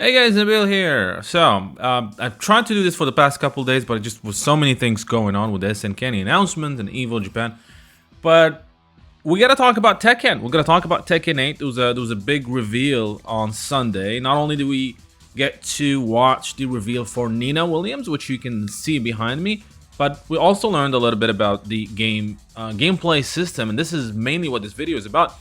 Hey guys, Nabil here. I've tried to do this for the past couple days, but it just was so many things going on with the SNK announcement and Evo Japan. But we gotta talk about Tekken. We're gonna talk about Tekken 8. There was a big reveal on Sunday. Not only do we get to watch the reveal for Nina Williams, which you can see behind me, but we also learned a little bit about the gameplay system, and this is mainly what this video is about.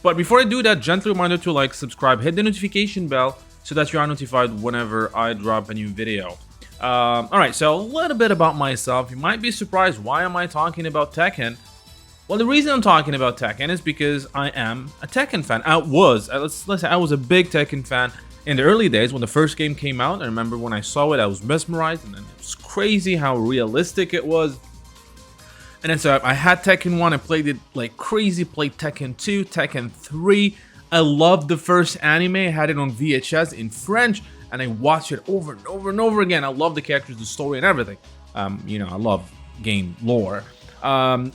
But before I do that, gentle reminder to like, subscribe, hit the notification bell so that you are notified whenever I drop a new video. Alright, so a little bit about myself. You might be surprised, why am I talking about Tekken? Well, the reason I'm talking about Tekken is because I am a Tekken fan. Let's say I was a big Tekken fan in the early days when the first game came out. I remember when I saw it, I was mesmerized, and then it was crazy how realistic it was. And then so I had Tekken 1, I played it like crazy, played Tekken 2, Tekken 3. I loved the first anime, I had it on VHS in French, and I watched it over and over and over again. I love the characters, the story, and everything. You know, I love game lore.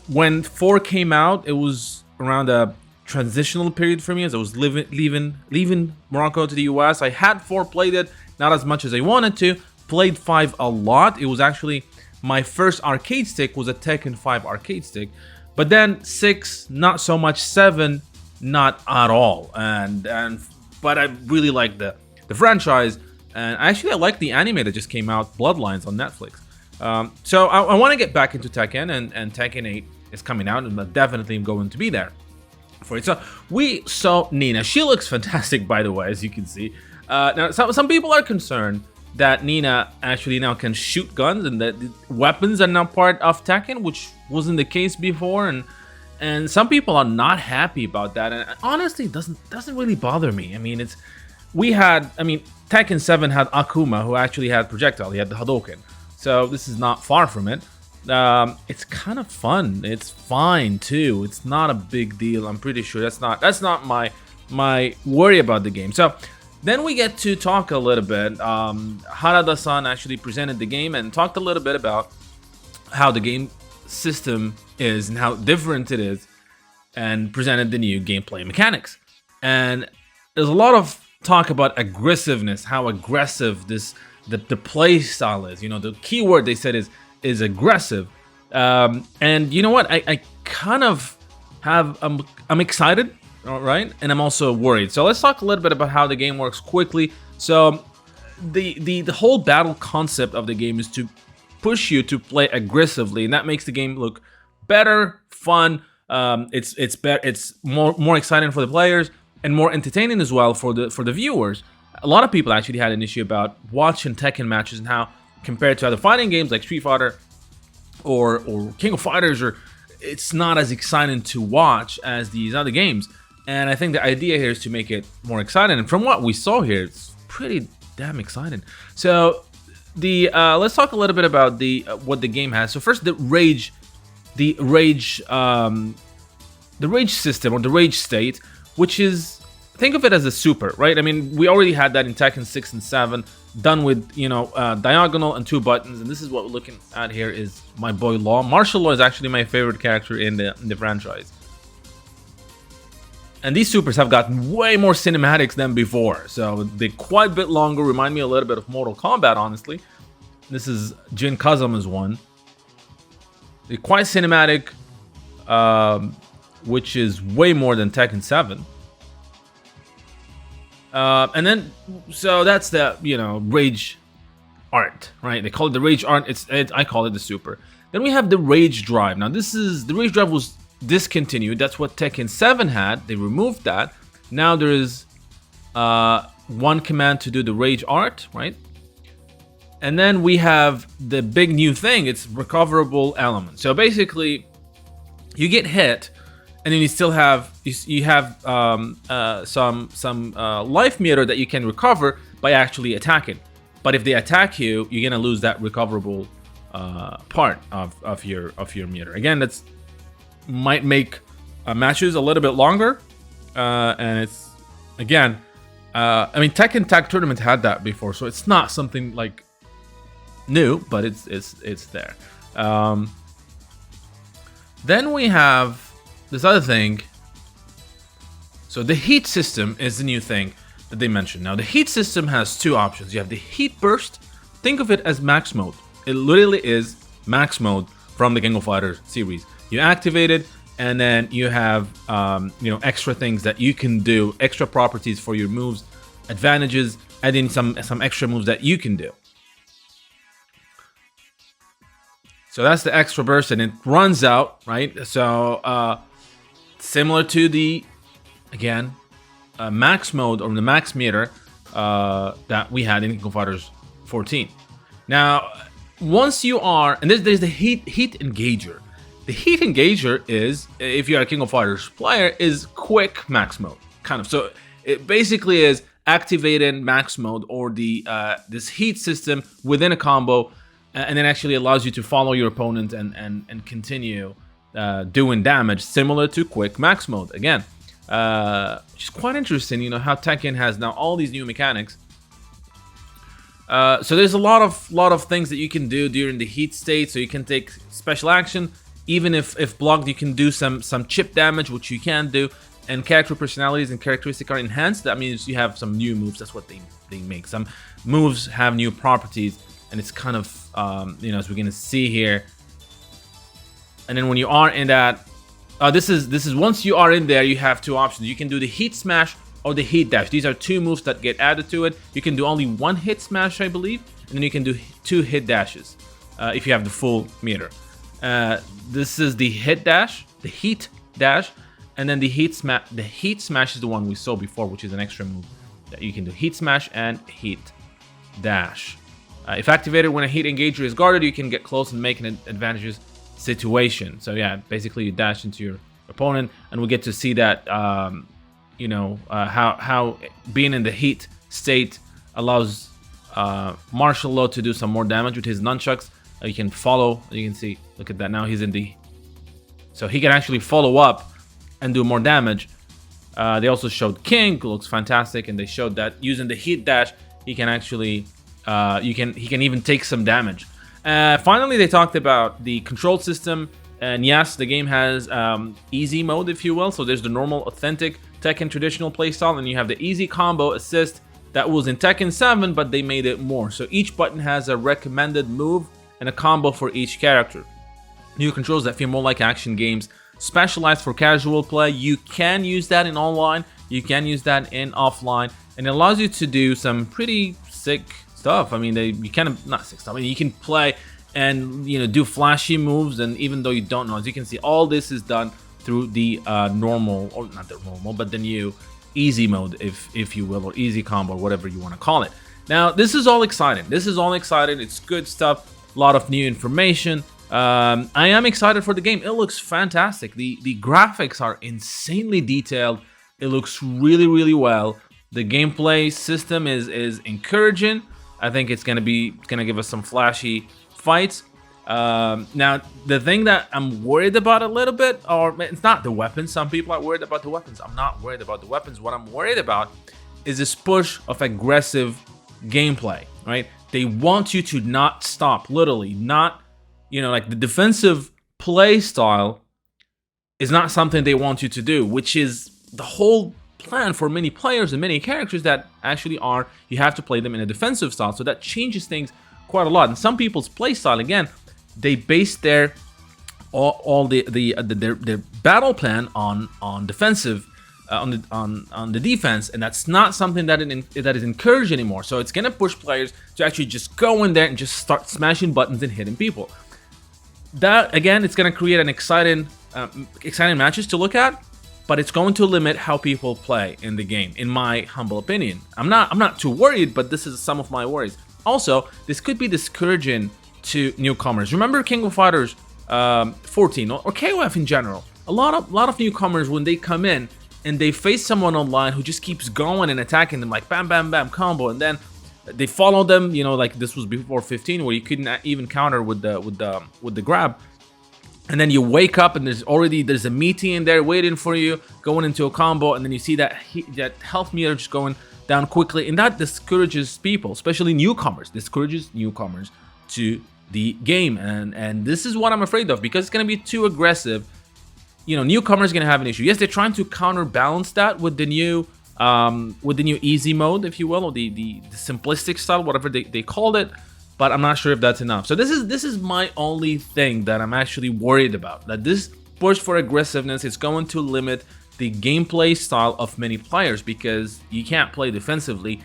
When 4 came out, it was around a transitional period for me as I was leaving Morocco to the US. I had 4, played it, not as much as I wanted to, played 5 a lot. It was actually my first arcade stick was a Tekken 5 arcade stick, but then 6 not so much, 7 not at all, but I really like the franchise, and actually I like the anime that just came out, Bloodlines, on Netflix. So I want to get back into Tekken, and Tekken 8 is coming out, and I'm definitely going to be there for it. So we saw Nina. She looks fantastic, by the way, as you can see. Now some people are concerned that Nina actually now can shoot guns and that weapons are now part of Tekken, which wasn't the case before, and some people are not happy about that. And honestly, it doesn't really bother me. I mean, Tekken 7 had Akuma, who actually had projectile. He had the Hadouken, so this is not far from it. It's kind of fun. It's fine too. It's not a big deal. I'm pretty sure that's not my worry about the game. So then we get to talk a little bit. Harada-san actually presented the game and talked a little bit about how the game system is and how different it is, and presented the new gameplay mechanics. And there's a lot of talk about aggressiveness, how aggressive the play style is. You know, the key word they said is aggressive. And you know what? I kind of I'm excited. All right, and I'm also worried. So let's talk a little bit about how the game works quickly. So the whole battle concept of the game is to push you to play aggressively, and that makes the game look better, fun. It's more exciting for the players and more entertaining as well for the viewers. A lot of people actually had an issue about watching Tekken matches and how, compared to other fighting games like Street Fighter or King of Fighters, it's not as exciting to watch as these other games. And I think the idea here is to make it more exciting. And from what we saw here, it's pretty damn exciting. So let's talk a little bit about what the game has. So first, the rage system, or the rage state, which is, think of it as a super, right? I mean, we already had that in Tekken 6 and 7, done with, you know, diagonal and 2 buttons. And this is what we're looking at here is my boy Law. Martial Law is actually my favorite character in the franchise. And these supers have gotten way more cinematics than before, so they're quite a bit longer, remind me a little bit of Mortal Kombat, honestly. This is Jin Kazama's one. They're quite cinematic, which is way more than Tekken 7. And then, so that's the, you know, rage art, right? They call it the rage art, I call it the super. Then we have the rage drive. Now the rage drive was discontinued. That's what Tekken 7 had. They removed that. Now there is one command to do the rage art, right? And then we have the big new thing. It's recoverable elements. So basically, you get hit, and then you still have some life meter that you can recover by actually attacking. But if they attack you, you're gonna lose that recoverable part of your meter. Again, that's might make matches a little bit longer, and it's, again, I mean, Tekken Tag Tournament had that before, so it's not something like new, but it's there. Then we have this other thing. So the heat system is the new thing. that they mentioned. Now, the heat system has two options. You have the heat burst. Think of it as max mode. It literally is max mode from the King of Fighters series. You activate it, and then you have extra things that you can do, extra properties for your moves, advantages, adding some extra moves that you can do. So that's the extra burst, and it runs out, right? So similar to the, again, max mode or the max meter that we had in King of Fighters 14. Now, once you are, and there's the heat engager. The heat engager is, if you're a King of Fighters player, is quick max mode, kind of. So it basically is activated max mode, or the this heat system within a combo, and then actually allows you to follow your opponent and continue doing damage, similar to quick max mode. Again, which is quite interesting, how Tekken has now all these new mechanics. So there's a lot of things that you can do during the heat state. So you can take special action, even if blocked, you can do some chip damage, which you can do. And character personalities and characteristics are enhanced. That means you have some new moves. That's what they make. Some moves have new properties, and it's kind of as we're gonna see here. And then when you are in that, this is once you are in there, you have two options. You can do the heat smash or the heat dash. These are two moves that get added to it. You can do only one hit smash, I believe, and then you can do two hit dashes if you have the full meter. This is the hit dash, the heat dash, and then the heat smash. The heat smash is the one we saw before, which is an extra move that you can do. Heat smash and heat dash. If activated when a heat engager is guarded, you can get close and make an advantageous situation. So yeah, basically you dash into your opponent, and we get to see that how being in the heat state allows martial law to do some more damage with his nunchucks. You can follow. You can see. Look at that. Now he's in the. So he can actually follow up and do more damage. They also showed King, who looks fantastic, and they showed that using the heat dash, he can actually he can even take some damage. Finally, they talked about the control system, and yes, the game has easy mode, if you will. So there's the normal, authentic Tekken traditional playstyle, and you have the easy combo assist that was in Tekken 7, but they made it more. So each button has a recommended move and a combo for each character. New controls that feel more like action games, specialized for casual play. You can use that in online, you can use that in offline, and it allows you to do some pretty sick stuff. I mean, you kind of not sick stuff. I mean, you can play and do flashy moves, and even though you don't know, as you can see, all this is done through the normal, or not the normal, but the new easy mode, if you will, or easy combo, or whatever you want to call it. Now, this is all exciting. It's good stuff. A lot of new information. I am excited for the game. It looks fantastic. The graphics are insanely detailed. It looks really, really well. The gameplay system is encouraging. I think it's gonna give us some flashy fights. Now, the thing that I'm worried about a little bit, or it's not the weapons. Some people are worried about the weapons. I'm not worried about the weapons. What I'm worried about is this push of aggressive gameplay, right? They want you to not stop, literally, not, like the defensive play style is not something they want you to do, which is the whole plan for many players and many characters that actually are, you have to play them in a defensive style. So that changes things quite a lot. And some people's play style, again, they base their their battle plan on defensive, on the defense, and that's not something that is encouraged anymore. So it's gonna push players to actually just go in there and just start smashing buttons and hitting people. That, again, it's gonna create an exciting matches to look at, but it's going to limit how people play in the game, in my humble opinion. I'm not too worried, but this is some of my worries. Also, this could be discouraging to newcomers. Remember King of Fighters 14 or KOF in general? A lot of newcomers, when they come in and they face someone online who just keeps going and attacking them like bam, bam, bam combo, and then they follow them. Like this was before 15, where you couldn't even counter with the grab. And then you wake up and there's a meaty in there waiting for you, going into a combo, and then you see that health meter just going down quickly, and that discourages people, especially newcomers. Discourages newcomers to the game, and this is what I'm afraid of, because it's gonna be too aggressive. Newcomers gonna have an issue. Yes, they're trying to counterbalance that with the new with the new easy mode, if you will, or the simplistic style, whatever they called it. But I'm not sure if that's enough. So this is my only thing that I'm actually worried about. That this push for aggressiveness is going to limit the gameplay style of many players, because you can't play defensively.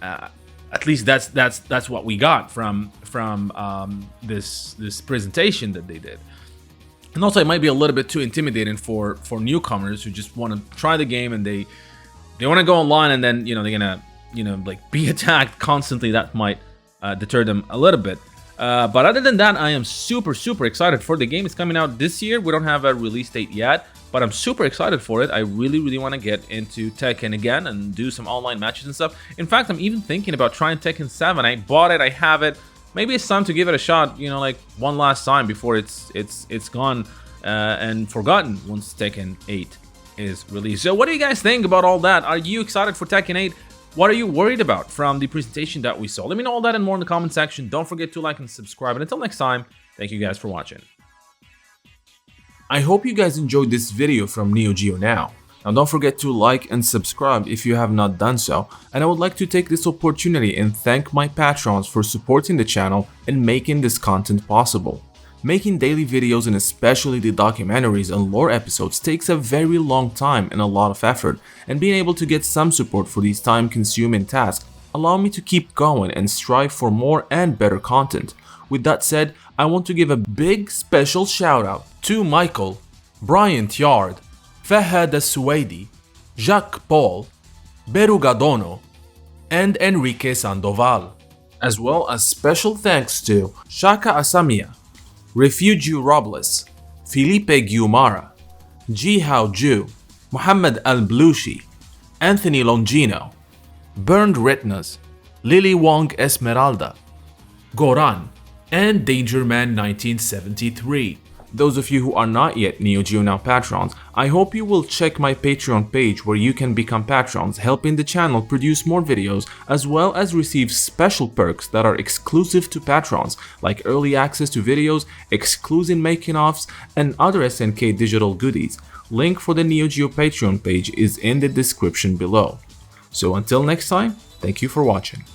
At least that's what we got from this presentation that they did. And also, it might be a little bit too intimidating for newcomers who just want to try the game, and they want to go online, and then they're gonna like be attacked constantly. That might deter them a little bit. But other than that, I am super excited for the game. It's coming out this year. We don't have a release date yet, but I'm super excited for it. I really want to get into Tekken again and do some online matches and stuff. In fact, I'm even thinking about trying Tekken 7. I bought it, I have it. Maybe it's time to give it a shot, like one last time before it's gone and forgotten once Tekken 8 is released. So what do you guys think about all that? Are you excited for Tekken 8? What are you worried about from the presentation that we saw? Let me know all that and more in the comment section. Don't forget to like and subscribe. And until next time, thank you guys for watching. I hope you guys enjoyed this video from Neogeonow. Now don't forget to like and subscribe if you have not done so, and I would like to take this opportunity and thank my patrons for supporting the channel and making this content possible. Making daily videos, and especially the documentaries and lore episodes, takes a very long time and a lot of effort, and being able to get some support for these time-consuming tasks allow me to keep going and strive for more and better content. With that said, I want to give a big special shout out to Michael, Brian Tiard, Fahad Suwaidi, Jacques Paul, Berugadono, and Enrique Sandoval, as well as special thanks to Shaka Asamia, Refugio Robles, Felipe Guimara, Jihao Ju, Muhammad Al-Blushi, Anthony Longino, Burned Retinas, Lily Wong Esmeralda, Goran, and Dangerman 1973. Those of you who are not yet Neogeonow patrons, I hope you will check my Patreon page where you can become patrons, helping the channel produce more videos, as well as receive special perks that are exclusive to patrons, like early access to videos, exclusive making-offs, and other SNK digital goodies. Link for the Neogeo Patreon page is in the description below. So until next time, thank you for watching.